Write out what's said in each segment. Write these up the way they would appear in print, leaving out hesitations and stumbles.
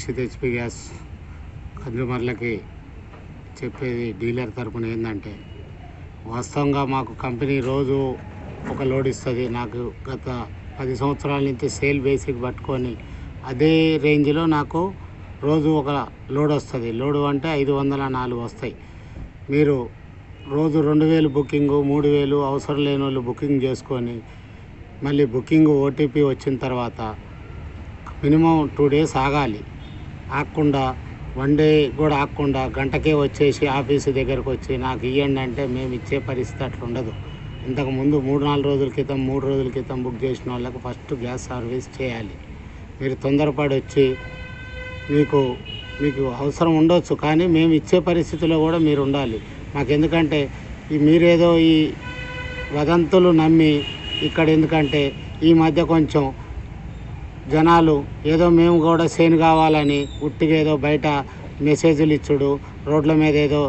Dixit HP gas కన్జ్యూమర్లకి చెప్పేది dealer తరపున ఏంటంటే, వాస్తవంగా మాకు కంపెనీ రోజు ఒక లోడ్ ఇస్తుంది. నాకు గత 10 సంవత్సరాల నుంచి సేల్ బేసిక్ పట్టుకొని అదే రేంజ్లో నాకు రోజు ఒక లోడ్ వస్తుంది. లోడు అంటే 504 వస్తాయి. మీరు రోజు 2000 బుకింగు, 3000 అవసరం లేని వాళ్ళు బుకింగ్ చేసుకొని మళ్ళీ బుకింగ్ ఓటీపీ వచ్చిన తర్వాత మినిమం 2 days ఆగాలి. ఆగకుండా 1 day కూడా ఆగకుండా గంటకే వచ్చేసి ఆఫీసు దగ్గరకు వచ్చి నాకు ఇవ్వండి అంటే మేము ఇచ్చే పరిస్థితి అట్లా ఉండదు. ఇంతకుముందు 3-4 రోజుల క్రితం 3 రోజుల క్రితం బుక్ చేసిన వాళ్ళకు ఫస్ట్ గ్యాస్ సర్వీస్ చేయాలి. మీరు తొందరపడి వచ్చి మీకు అవసరం ఉండొచ్చు, కానీ మేము ఇచ్చే పరిస్థితిలో కూడా మీరు ఉండాలి మాకు. ఎందుకంటే మీరేదో ఈ వదంతులు నమ్మి ఇక్కడ, ఎందుకంటే ఈ మధ్య కొంచెం జనాలు ఏదో మేము కూడా సేన్ కావాలని ఉట్టిగా ఏదో బయట మెసేజ్లు ఇచ్చుడు, రోడ్ల మీద ఏదో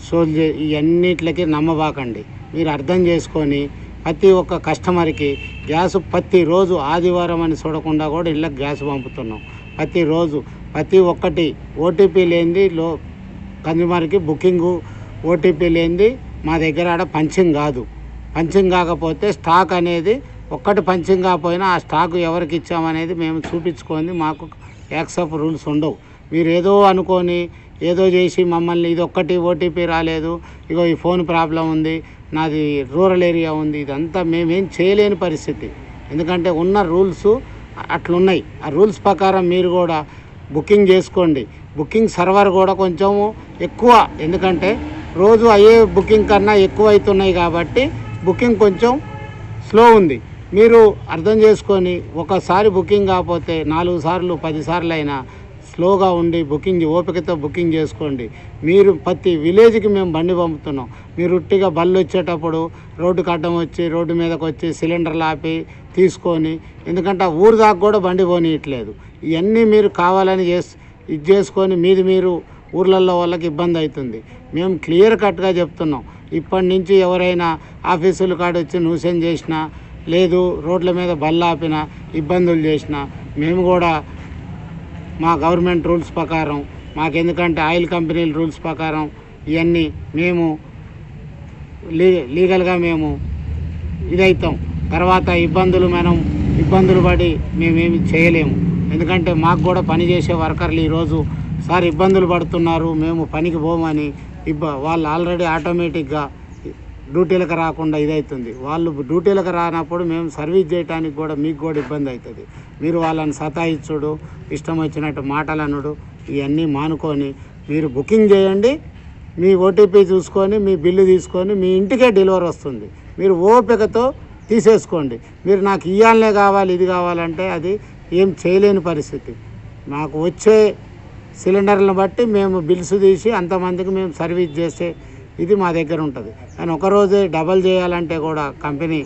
షోలు ఇవన్నిటికి నమ్మబాకండి. మీరు అర్థం చేసుకొని ప్రతి ఒక్క కస్టమర్కి గ్యాస్ ప్రతిరోజు ఆదివారం అని చూడకుండా కూడా ఇళ్ళకి గ్యాస్ పంపుతున్నాం. ప్రతిరోజు ప్రతి ఒక్కటి ఓటీపీ లేనిది కన్జ్యూమర్కి బుకింగు ఓటీపీ లేనిది మా దగ్గర ఆడ పంచింగ్ కాదు. పంచింగ్ కాకపోతే స్టాక్ అనేది ఒక్కటి పంచింగ్ కాకపోయినా ఆ స్టాక్ ఎవరికి ఇచ్చామనేది మేము చూపించుకొని మాకు యాక్సెప్ట్ రూల్స్ ఉండవు. మీరు ఏదో అనుకొని ఏదో చేసి మమ్మల్ని ఇది ఒక్కటి ఓటీపీ రాలేదు, ఇగో ఈ ఫోన్ ప్రాబ్లం ఉంది, నాది రూరల్ ఏరియా ఉంది, ఇదంతా మేమేం చేయలేని పరిస్థితి. ఎందుకంటే ఉన్న రూల్స్ అట్లున్నాయి. ఆ రూల్స్ ప్రకారం మీరు కూడా బుకింగ్ చేసుకోండి. బుకింగ్ సర్వర్ కూడా కొంచెం ఎక్కువ, ఎందుకంటే రోజు అయ్యే బుకింగ్ కన్నా ఎక్కువ అవుతున్నాయి కాబట్టి బుకింగ్ కొంచెం స్లో ఉంది. మీరు అర్థం చేసుకొని ఒకసారి బుకింగ్ కాకపోతే 4 సార్లు 10 సార్లు అయినా స్లోగా ఉండి బుకింగ్ ఓపికతో బుకింగ్ చేసుకోండి. మీరు ప్రతి విలేజ్కి మేము బండి పంపుతున్నాం. మీరు ఉట్టిగా బళ్ళు వచ్చేటప్పుడు రోడ్డుకి అడ్డం వచ్చి రోడ్డు మీదకి వచ్చి సిలిండర్లు ఆపి తీసుకొని, ఎందుకంటే ఊరు దాకా కూడా బండి పోనీయట్లేదు. ఇవన్నీ మీరు కావాలని ఇది చేసుకొని మీరు ఊర్లలో వాళ్ళకి ఇబ్బంది అవుతుంది. మేము క్లియర్ కట్గా చెప్తున్నాం. ఇప్పటి నుంచి ఎవరైనా ఆఫీసుల కాడ వచ్చి న్యూసెన్స్ చేసినా, లేదు రోడ్ల మీద బళ్ళు ఆపినా, ఇబ్బందులు చేసినా మేము కూడా మా గవర్నమెంట్ రూల్స్ ప్రకారం, మాకెందుకంటే ఆయిల్ కంపెనీల రూల్స్ ప్రకారం ఇవన్నీ మేము లీగల్గా మేము ఇదవుతాం. తర్వాత ఇబ్బందులు పడి మేమేమి చేయలేము. ఎందుకంటే మాకు కూడా పనిచేసే వర్కర్లు ఈరోజు సార్ ఇబ్బందులు పడుతున్నారు, మేము పనికి పోమని వాళ్ళు ఆల్రెడీ ఆటోమేటిక్గా డ్యూటీలకు రాకుండా ఇదవుతుంది. వాళ్ళు డ్యూటీలకు రానప్పుడు మేము సర్వీస్ చేయడానికి కూడా మీకు కూడా ఇబ్బంది అవుతుంది. మీరు వాళ్ళని సతాయిచ్చుడు, ఇష్టం వచ్చినట్టు మాటలు అనుడు, ఇవన్నీ మానుకొని మీరు బుకింగ్ చేయండి. మీ ఓటీపీ చూసుకొని మీ బిల్లు తీసుకొని మీ ఇంటికే డెలివరీ వస్తుంది. మీరు ఓపికతో తీసేసుకోండి. మీరు నాకు ఇవ్వాలనే కావాలి ఇది కావాలంటే అది ఏం చేయలేని పరిస్థితి. మాకు వచ్చే సిలిండర్లను బట్టి మేము బిల్స్ తీసి అంతమందికి మేము సర్వీస్ చేసే ఇది మా దగ్గర ఉంటుంది. కానీ ఒకరోజే డబల్ చేయాలంటే కూడా కంపెనీ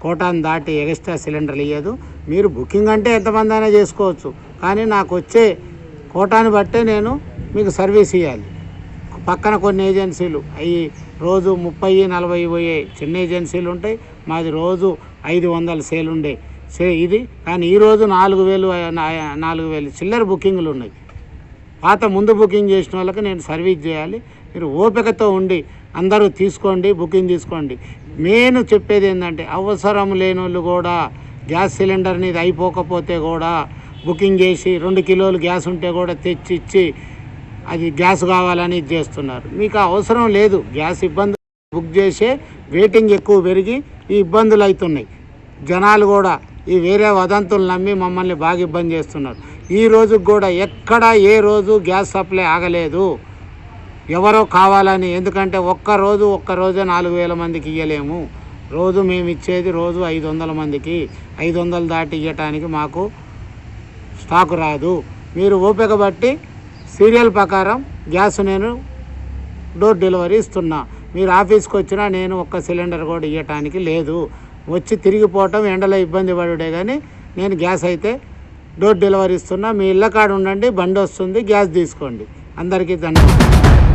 కోటాను దాటి ఎక్స్ట్రా సిలిండర్లు ఇవ్వదు. మీరు బుకింగ్ అంటే ఎంతమంది అయినా చేసుకోవచ్చు, కానీ నాకు వచ్చే కోటాను బట్టే నేను మీకు సర్వీస్ ఇవ్వాలి. పక్కన కొన్ని ఏజెన్సీలు అవి రోజు 30-40 పోయే చిన్న ఏజెన్సీలు ఉంటాయి. మాది రోజు 500 సేల్ ఉండే ఇది, కానీ ఈరోజు 4000 చిల్లర బుకింగ్లు ఉన్నాయి. ముందు బుకింగ్ చేసిన వాళ్ళకి నేను సర్వీస్ చేయాలి. మీరు ఓపికతో ఉండి అందరూ తీసుకోండి, బుకింగ్ తీసుకోండి. నేను చెప్పేది ఏంటంటే, అవసరం లేని వాళ్ళు కూడా గ్యాస్ సిలిండర్ని ఇది అయిపోకపోతే కూడా బుకింగ్ చేసి 2 కిలోలు గ్యాస్ ఉంటే కూడా తెచ్చి ఇచ్చి అది గ్యాస్ కావాలని ఇది చేస్తున్నారు. మీకు అవసరం లేదు గ్యాస్. ఇబ్బంది బుక్ చేసే వెయిటింగ్ ఎక్కువ పెరిగి ఈ ఇబ్బందులు అవుతున్నాయి. జనాలు కూడా ఈ వేరే వదంతులు నమ్మి మమ్మల్ని బాగా ఇబ్బంది చేస్తున్నారు. ఈ రోజుకి కూడా ఎక్కడ ఏ రోజు గ్యాస్ సప్లై ఆగలేదు. ఎవరో కావాలని, ఎందుకంటే ఒక్కరోజే 4000 మందికి ఇవ్వలేము. రోజు మేము ఇచ్చేది రోజు 500 మందికి. 500 దాటి ఇవ్వటానికి మాకు స్టాకు రాదు. మీరు ఓపిక బట్టి సీరియల్ ప్రకారం గ్యాస్ నేను డోర్ డెలివరీ ఇస్తున్నా. మీరు ఆఫీస్కి వచ్చినా నేను ఒక్క సిలిండర్ కూడా ఇవ్వటానికి లేదు. వచ్చి తిరిగిపోవటం, ఎండలో ఇబ్బంది పడుడే, కానీ నేను గ్యాస్ అయితే డోర్ డెలివరీ ఇస్తున్నా. మీ ఇళ్ళ కాడ ఉండండి, బండి వస్తుంది, గ్యాస్ తీసుకోండి. అందరికీ ధన్యవాదాలు.